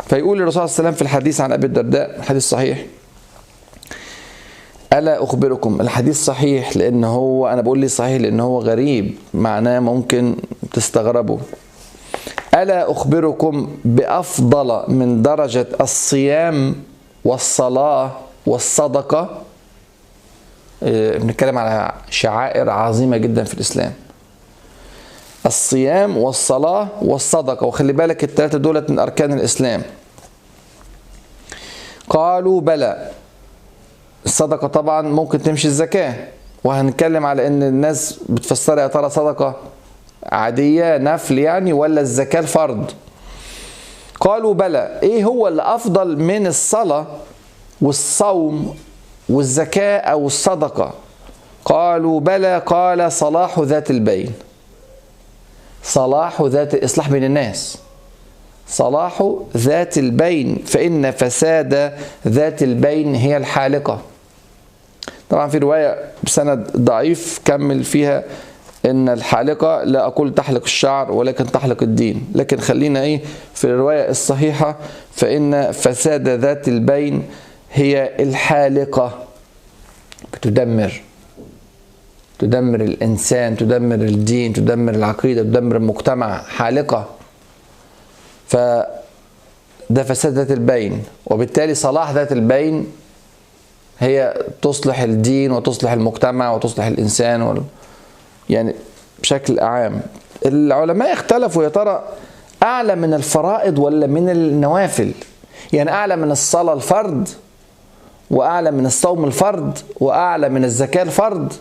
فيقول الرسول صلى الله عليه وسلم في الحديث عن أبي الدرداء، حديث صحيح: ألا أخبركم. الحديث صحيح لأن هو، أنا بقول لي صحيح لأن هو غريب، معناه ممكن تستغربوا. ألا أخبركم بأفضل من درجة الصيام والصلاة والصدقة؟ بنتكلم على شعائر عظيمة جدا في الإسلام، الصيام والصلاة والصدقة، وخلي بالك الثلاثة دولت من أركان الإسلام. قالوا بلى. الصدقة طبعا ممكن تمشي الزكاة، وهنتكلم على ان الناس بتفسرها يا ترى صدقة عادية نفل يعني ولا الزكاة الفرض. قالوا بلى. ايه هو اللي افضل من الصلاة والصوم والزكاة او الصدقة؟ قالوا بلى. قال صلاح ذات البين. صلاح ذات اصلاح بين الناس، صلاح ذات البين، فإن فساد ذات البين هي الحالقة. طبعا في رواية بسند ضعيف كمل فيها ان الحالقة لا اقول تحلق الشعر ولكن تحلق الدين، لكن خلينا ايه في الرواية الصحيحة: فإن فساد ذات البين هي الحالقة. بتدمر الإنسان، تدمر الدين، تدمر العقيدة، تدمر المجتمع، حالقة. فده فساد ذات البين، وبالتالي صلاح ذات البين هي تصلح الدين وتصلح المجتمع وتصلح الإنسان يعني بشكل عام. العلماء اختلفوا يا ترى أعلى من الفرائض ولا من النوافل؟ يعني أعلى من الصلاة الفرض وأعلى من الصوم الفرض وأعلى من الزكاة الفرض،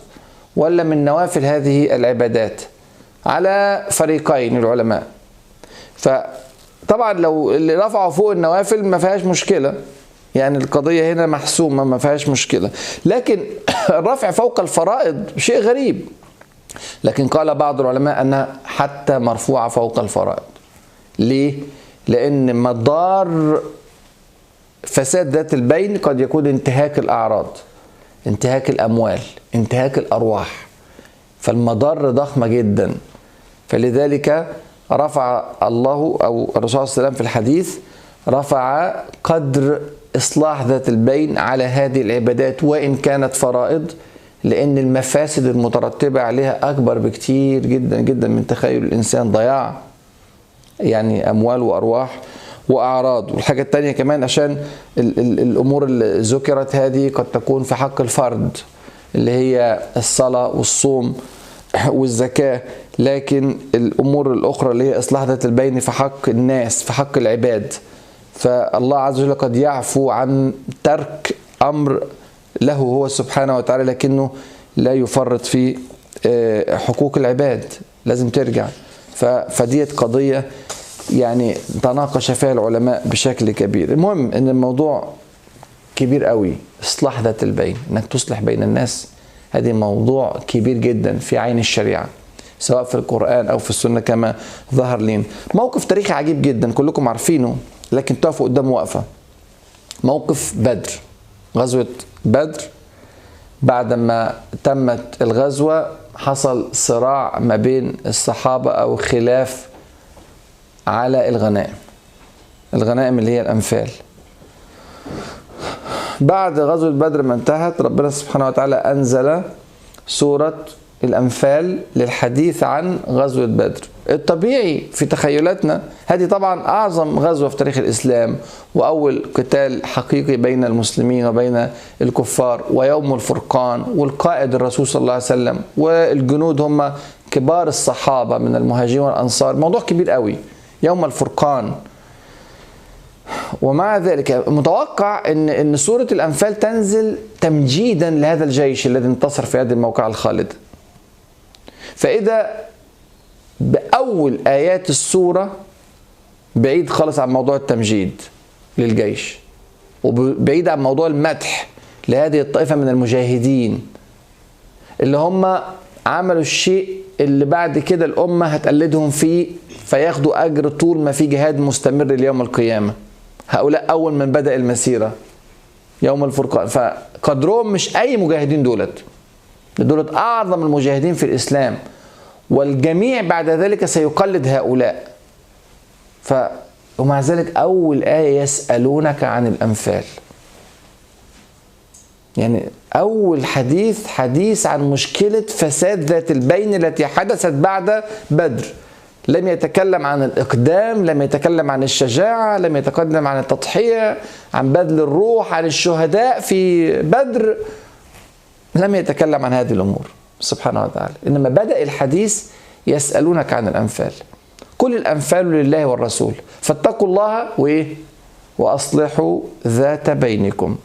ولا من نوافل هذه العبادات؟ على فريقين العلماء. فطبعا لو اللي رفعوا فوق النوافل ما فيهاش مشكلة، يعني القضية هنا محسومة ما فيهاش مشكلة، لكن الرفع فوق الفرائض شيء غريب. لكن قال بعض العلماء أنها حتى مرفوعة فوق الفرائض. ليه؟ لأن مدار فساد ذات البين قد يكون انتهاك الأعراض، انتهاك الأموال، انتهاك الأرواح، فالمضار ضخمة جدا. فلذلك رفع الله أو الرسول صلى الله عليه وسلم في الحديث رفع قدر إصلاح ذات البين على هذه العبادات وإن كانت فرائض، لأن المفاسد المترتبة عليها أكبر بكتير جدا جدا من تخيل الإنسان، ضياع يعني أموال وأرواح وأعراض. والحاجة التانية كمان عشان الأمور اللي ذكرت هذه قد تكون في حق الفرد اللي هي الصلاة والصوم والزكاة، لكن الأمور الأخرى اللي هي إصلاح ذات البين في حق الناس، في حق العباد. فالله عز وجل قد يعفو عن ترك أمر له هو سبحانه وتعالى، لكنه لا يفرط في حقوق العباد، لازم ترجع. فديت قضية يعني تناقش فيها العلماء بشكل كبير. المهم ان الموضوع كبير قوي، اصلاح ذات البين، انك تصلح بين الناس، هذه موضوع كبير جدا في عين الشريعة سواء في القرآن او في السنة كما ظهر لنا. موقف تاريخي عجيب جدا كلكم عارفينه لكن تقفوا قدامه وقفة. موقف بدر، غزوة بدر. بعدما تمت الغزوة حصل صراع ما بين الصحابة او خلاف على الغنائم اللي هي الأنفال. بعد غزوة بدر ما انتهت ربنا سبحانه وتعالى أنزل سورة الأنفال للحديث عن غزوة بدر. الطبيعي في تخيلاتنا هذه طبعا أعظم غزوة في تاريخ الإسلام، وأول قتال حقيقي بين المسلمين وبين الكفار، ويوم الفرقان، والقائد الرسول صلى الله عليه وسلم، والجنود هم كبار الصحابة من المهاجرين والأنصار. موضوع كبير قوي، يوم الفرقان. ومع ذلك متوقع ان سورة الأنفال تنزل تمجيدا لهذا الجيش الذي انتصر في هذه الموقعة الخالدة. فإذا بأول آيات السورة بعيد خالص عن موضوع التمجيد للجيش، وبعيد عن موضوع المدح لهذه الطائفة من المجاهدين اللي هم عملوا الشيء اللي بعد كده الأمة هتقلدهم فيه فياخدوا أجر طول ما في جهاد مستمر ليوم القيامة. هؤلاء أول من بدأ المسيرة يوم الفرقان، فقدرهم مش أي مجاهدين، دولت أعظم المجاهدين في الإسلام، والجميع بعد ذلك سيقلد هؤلاء. ومع ذلك أول آية يسألونك عن الأنفال. يعني أول حديث عن مشكلة فساد ذات البين التي حدثت بعد بدر. لم يتكلم عن الإقدام، لم يتكلم عن الشجاعة، لم يتكلم عن التضحية، عن بذل الروح، عن الشهداء في بدر. لم يتكلم عن هذه الأمور سبحانه وتعالى، إنما بدأ الحديث يسألونك عن الأنفال. كل الأنفال لله والرسول، فاتقوا الله وأصلحوا ذات بينكم.